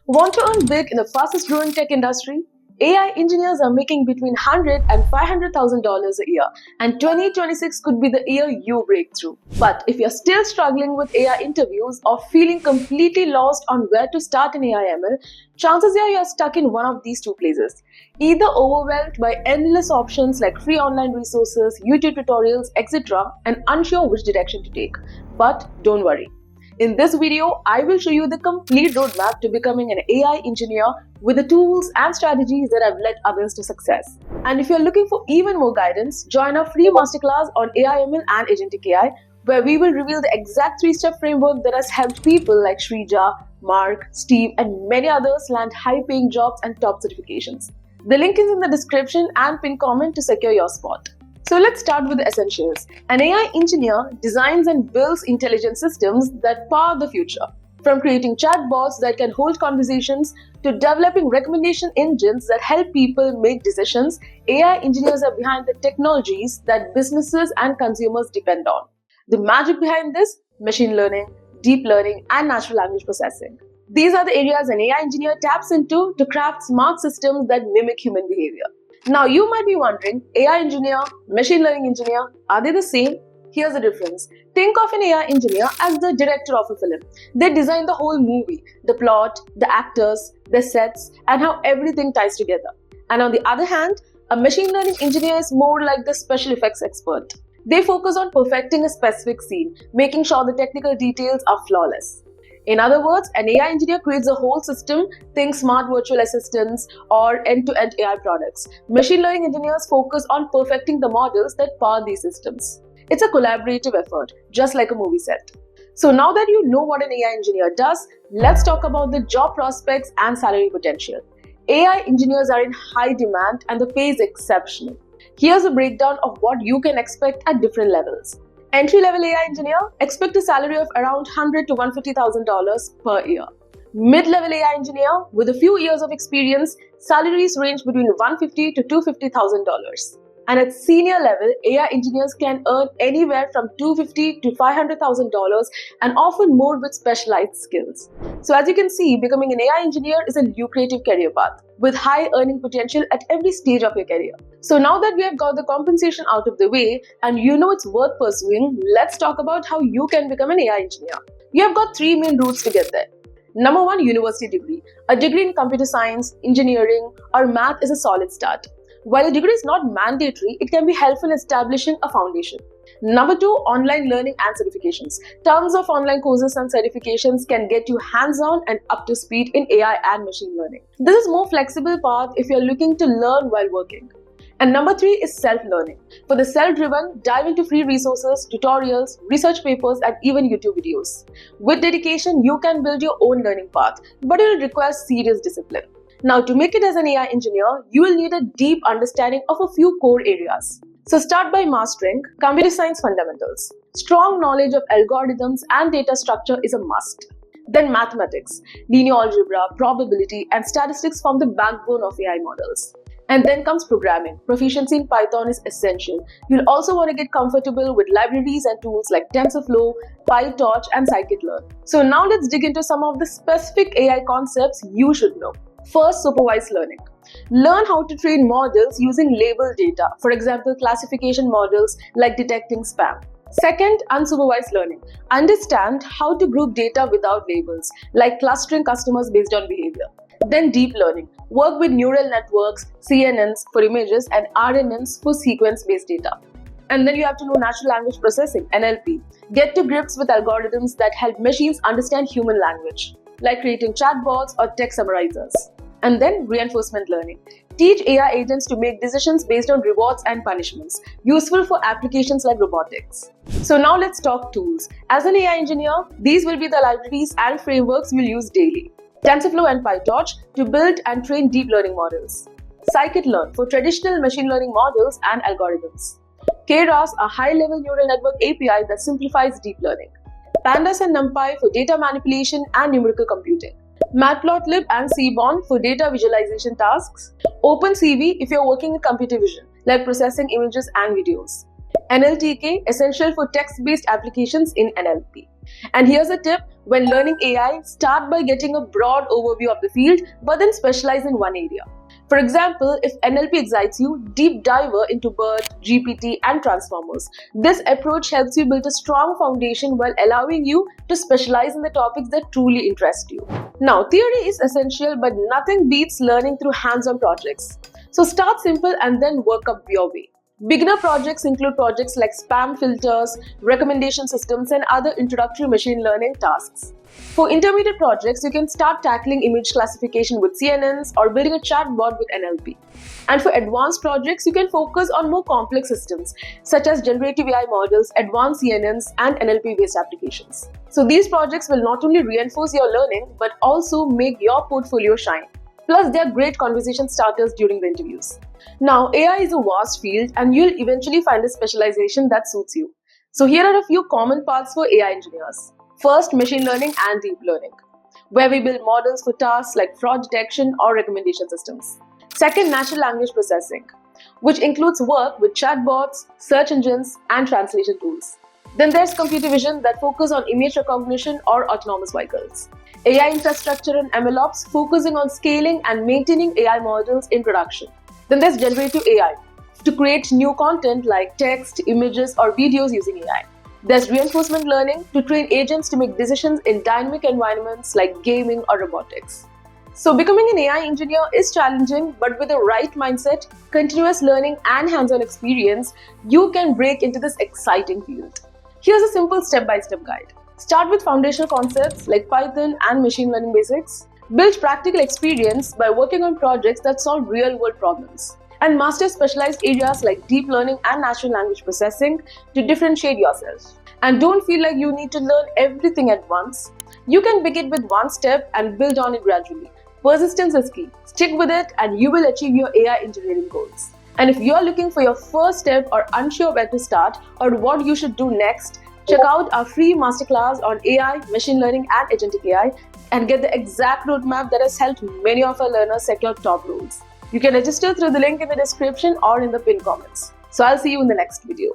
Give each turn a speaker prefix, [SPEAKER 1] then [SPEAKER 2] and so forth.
[SPEAKER 1] Want to earn big in the fastest growing tech industry? AI engineers are making between $100,000 and $500,000 a year, and 2026 could be the year you break through. But if you're still struggling with AI interviews or feeling completely lost on where to start in AI ML, chances are you're stuck in one of these two places. Either overwhelmed by endless options like free online resources, YouTube tutorials, etc., and unsure which direction to take. But don't worry. In this video, I will show you the complete roadmap to becoming an AI engineer with the tools and strategies that have led others to success. And if you're looking for even more guidance, join our free masterclass on AI/ML and Agentic AI, where we will reveal the exact 3-step framework that has helped people like Shrija, Mark, Steve, and many others land high-paying jobs and top certifications. The link is in the description and pinned comment to secure your spot. So let's start with the essentials. An AI engineer designs and builds intelligent systems that power the future. From creating chatbots that can hold conversations to developing recommendation engines that help people make decisions, AI engineers are behind the technologies that businesses and consumers depend on. The magic behind this: machine learning, deep learning, and natural language processing. These are the areas an AI engineer taps into to craft smart systems that mimic human behavior. Now you might be wondering, AI engineer, machine learning engineer, are they the same? Here's the difference. Think of an AI engineer as the director of a film. They design the whole movie, the plot, the actors, the sets, and how everything ties together. And on the other hand, a machine learning engineer is more like the special effects expert. They focus on perfecting a specific scene, making sure the technical details are flawless. In other words, an AI engineer creates a whole system, think smart virtual assistants or end-to-end AI products. Machine learning engineers focus on perfecting the models that power these systems. It's a collaborative effort, just like a movie set. So now that you know what an AI engineer does, let's talk about the job prospects and salary potential. AI engineers are in high demand and the pay is exceptional. Here's a breakdown of what you can expect at different levels. Entry-level AI engineer, expect a salary of around $100,000 to $150,000 per year. Mid-level AI engineer, with a few years of experience, salaries range between $150,000 to $250,000. And at senior level, AI engineers can earn anywhere from $250,000 to $500,000 and often more with specialized skills. So as you can see, becoming an AI engineer is a lucrative career path with high earning potential at every stage of your career. So now that we have got the compensation out of the way and you know it's worth pursuing, let's talk about how you can become an AI engineer. You have got 3 main routes to get there. Number 1, university degree. A degree in computer science, engineering, or math is a solid start. While a degree is not mandatory, it can be helpful in establishing a foundation. Number 2, online learning and certifications. Tons of online courses and certifications can get you hands-on and up to speed in AI and machine learning. This is a more flexible path if you're looking to learn while working. And number 3 is self-learning. For the self-driven, dive into free resources, tutorials, research papers, and even YouTube videos. With dedication, you can build your own learning path, but it will require serious discipline. Now, to make it as an AI engineer, you will need a deep understanding of a few core areas. So start by mastering computer science fundamentals. Strong knowledge of algorithms and data structure is a must. Then mathematics, linear algebra, probability, and statistics form the backbone of AI models. And then comes programming. Proficiency in Python is essential. You'll also want to get comfortable with libraries and tools like TensorFlow, PyTorch, and scikit-learn. So now let's dig into some of the specific AI concepts you should know. First, supervised learning. Learn how to train models using labeled data, for example, classification models like detecting spam. Second, unsupervised learning. Understand how to group data without labels, like clustering customers based on behavior. Then deep learning. Work with neural networks, CNNs for images, and RNNs for sequence-based data. And then you have to know natural language processing, NLP. Get to grips with algorithms that help machines understand human language, like creating chatbots or text summarizers. And then reinforcement learning. Teach AI agents to make decisions based on rewards and punishments, useful for applications like robotics. So now let's talk tools. As an AI engineer, these will be the libraries and frameworks you'll use daily. TensorFlow and PyTorch to build and train deep learning models. Scikit-learn for traditional machine learning models and algorithms. Keras, a high-level neural network API that simplifies deep learning. Pandas and NumPy for data manipulation and numerical computing. Matplotlib and Seaborn for data visualization tasks. OpenCV if you're working in computer vision, like processing images and videos. NLTK, essential for text-based applications in NLP. And here's a tip, When learning AI, start by getting a broad overview of the field, but then specialize in one area. For example, if NLP excites you, deep dive into BERT, GPT, and transformers. This approach helps you build a strong foundation while allowing you to specialize in the topics that truly interest you. Now, theory is essential, but nothing beats learning through hands-on projects. So start simple and then work up your way. Beginner projects include projects like spam filters, recommendation systems, and other introductory machine learning tasks. For intermediate projects, you can start tackling image classification with CNNs or building a chatbot with NLP. And for advanced projects, you can focus on more complex systems such as generative AI models, advanced CNNs, and NLP-based applications. So these projects will not only reinforce your learning but also make your portfolio shine. Plus, they are great conversation starters during the interviews. Now, AI is a vast field and you'll eventually find a specialization that suits you. So here are a few common paths for AI engineers. First, machine learning and deep learning, where we build models for tasks like fraud detection or recommendation systems. Second, natural language processing, which includes work with chatbots, search engines, and translation tools. Then there's computer vision that focuses on image recognition or autonomous vehicles. AI infrastructure and MLOps focusing on scaling and maintaining AI models in production. Then there's generative AI to create new content like text, images, or videos using AI. There's reinforcement learning to train agents to make decisions in dynamic environments like gaming or robotics. So becoming an AI engineer is challenging, but with the right mindset, continuous learning, and hands-on experience, you can break into this exciting field. Here's a simple step-by-step guide. Start with foundational concepts like Python and machine learning basics. Build practical experience by working on projects that solve real-world problems. And master specialized areas like deep learning and natural language processing to differentiate yourself. And don't feel like you need to learn everything at once. You can begin with one step and build on it gradually. Persistence is key. Stick with it and you will achieve your AI engineering goals. And if you're looking for your first step or unsure where to start or what you should do next, check out our free masterclass on AI, machine learning, and agentic AI and get the exact roadmap that has helped many of our learners secure top roles. You can register through the link in the description or in the pinned comments. So I'll see you in the next video.